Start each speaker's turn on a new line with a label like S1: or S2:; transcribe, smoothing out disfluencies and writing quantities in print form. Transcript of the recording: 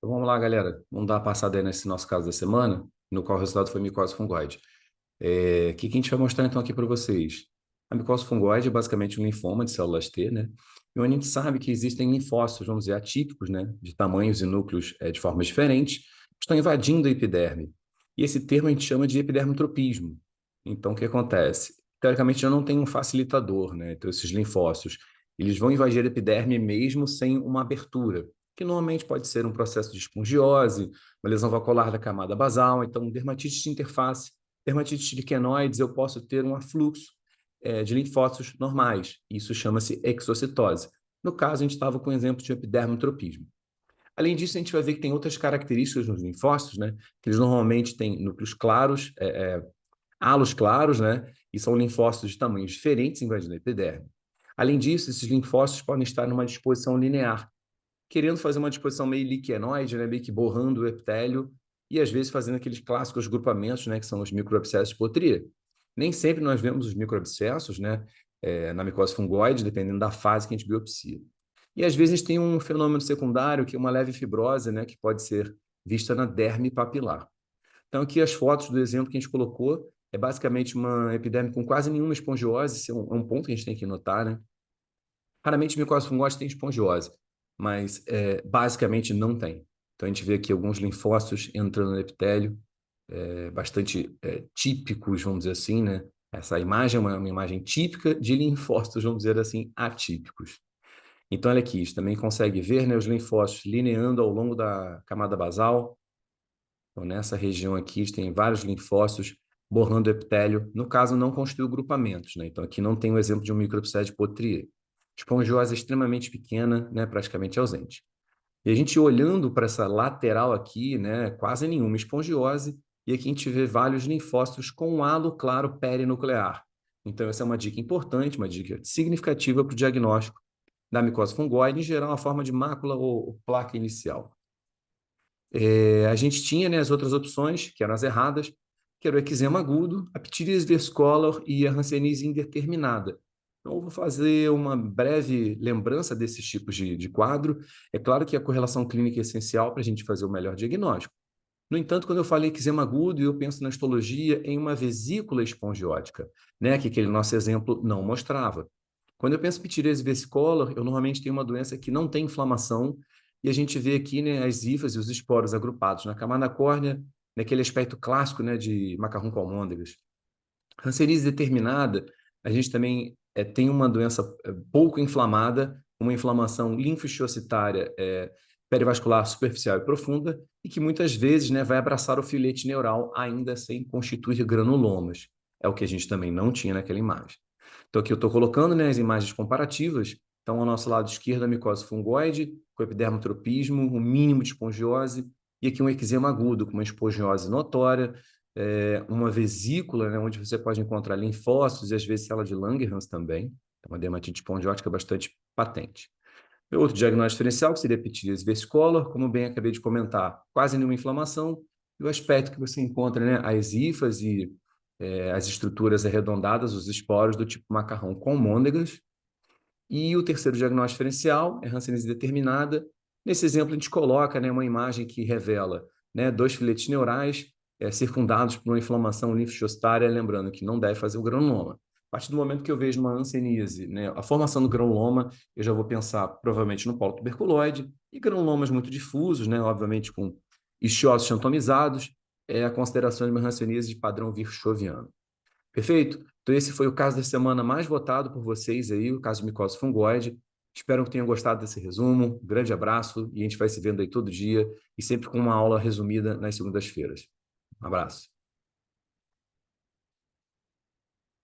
S1: Então vamos lá, galera. Vamos dar uma passada aí nesse nosso caso da semana, no qual o resultado foi micose fungoide. O que a gente vai mostrar então aqui para vocês? A micose fungoide é basicamente um linfoma de células T, né? E onde a gente sabe que existem linfócitos, vamos dizer, atípicos, né? De tamanhos e núcleos de formas diferentes, que estão invadindo a epiderme. E esse termo a gente chama de epidermotropismo. Então, o que acontece? Teoricamente, já não tem um facilitador, né? Então, esses linfócitos, eles vão invadir a epiderme mesmo sem uma abertura, que normalmente pode ser um processo de espongiose, uma lesão vascular da camada basal, então dermatite de interface, dermatite de quenoides, eu posso ter um afluxo de linfócitos normais. Isso chama-se exocitose. No caso, a gente estava com o exemplo de epidermotropismo. Além disso, a gente vai ver que tem outras características nos linfócitos, né? Que eles normalmente têm núcleos claros, halos claros, né? E são linfócitos de tamanhos diferentes invadindo a epiderme. Além disso, esses linfócitos podem estar numa disposição linear, querendo fazer uma disposição meio liquenoide, né, meio que borrando o epitélio e às vezes fazendo aqueles clássicos grupamentos, né, que são os microabscessos de Pottier. Nem sempre nós vemos os microabscessos, né, na micose fungoide, dependendo da fase que a gente biopsia. E às vezes tem um fenômeno secundário, que é uma leve fibrose, né, que pode ser vista na derme papilar. Então aqui as fotos do exemplo que a gente colocou é basicamente uma epiderme com quase nenhuma espongiose, esse é um ponto que a gente tem que notar, né? Raramente micose fungóide tem espongiose, mas basicamente não tem. Então a gente vê aqui alguns linfócitos entrando no epitélio, bastante típicos, vamos dizer assim, né? Essa imagem é uma imagem típica de linfócitos, vamos dizer assim, atípicos. Então, olha aqui, a gente também consegue ver, né, os linfócitos lineando ao longo da camada basal. Então, nessa região aqui, a gente tem vários linfócitos borrando o epitélio. No caso, não constituiu grupamentos, né? Então, aqui não tem o exemplo de um microabscesso de Pottier. Espongiose extremamente pequena, né, praticamente ausente. E a gente olhando para essa lateral aqui, né, quase nenhuma espongiose, e aqui a gente vê vários linfócitos com um halo claro perinuclear. Então, essa é uma dica importante, uma dica significativa para o diagnóstico da micose fungoide, em geral, a forma de mácula ou placa inicial. A gente tinha, né, as outras opções, que eram as erradas, que era o eczema agudo, a ptiríase versicolor e a hanseníase indeterminada. Então, eu vou fazer uma breve lembrança desses tipos de quadro. É claro que a correlação clínica é essencial para a gente fazer o melhor diagnóstico. No entanto, quando eu falei eczema agudo, eu penso na histologia em uma vesícula espongiótica, né, que aquele nosso exemplo não mostrava. Quando eu penso em pitiríase versicolor, eu normalmente tenho uma doença que não tem inflamação, e a gente vê aqui, né, as hifas e os esporos agrupados na camada córnea, naquele aspecto clássico, né, de macarrão com almôndegas. Hanseníase determinada, a gente também tem uma doença pouco inflamada, uma inflamação linfocitária perivascular superficial e profunda, e que muitas vezes, né, vai abraçar o filete neural ainda sem constituir granulomas. É o que a gente também não tinha naquela imagem. Então, aqui eu estou colocando, né, as imagens comparativas. Então, ao nosso lado esquerdo, a micose fungoide, com epidermotropismo, um mínimo de espongiose, e aqui um eczema agudo, com uma espongiose notória, uma vesícula, né, onde você pode encontrar linfócitos e às vezes célula de Langerhans também, uma dermatite espongiótica bastante patente. Outro diagnóstico diferencial, que seria pitiríase versicolor, como bem acabei de comentar, quase nenhuma inflamação, e o aspecto que você encontra, né, as hifas e as estruturas arredondadas, os esporos do tipo macarrão com môndegas. E o terceiro diagnóstico diferencial é hanseníase determinada. Nesse exemplo, a gente coloca, né, uma imagem que revela, né, dois filetes neurais circundados por uma inflamação linfocitária, lembrando que não deve fazer o granuloma. A partir do momento que eu vejo uma hanseníase, né, a formação do granuloma, eu já vou pensar provavelmente no polo tuberculoide, e granulomas muito difusos, né, obviamente com isquiosos xantomizados, a consideração de uma hanseníase de padrão virchoviano. Perfeito? Então, esse foi o caso da semana mais votado por vocês aí, o caso de micose fungoide. Espero que tenham gostado desse resumo. Um grande abraço e a gente vai se vendo aí todo dia e sempre com uma aula resumida nas segundas-feiras. Um abraço.